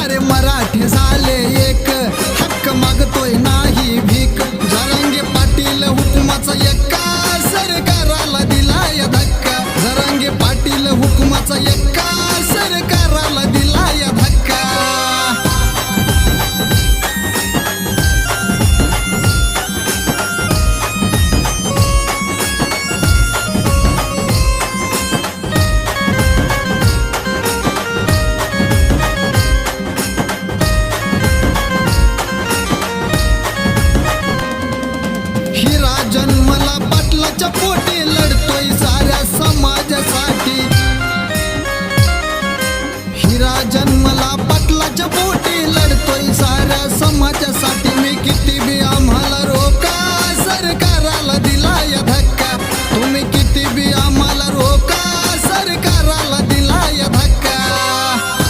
अरे मराठी झाले एक, हक्क मागतोय नाही भीक. जरांगे पाटील हुकुमाचा एका सरकाराला दिलाय धक्का. जरांगे पाटील हुकुमाचा एका सरकाराला दिलाय धक्का. हिरा जन्मला पाटलाच्या पोटी, लढतोय साऱ्या समाजासाठी. हिरा जन्मला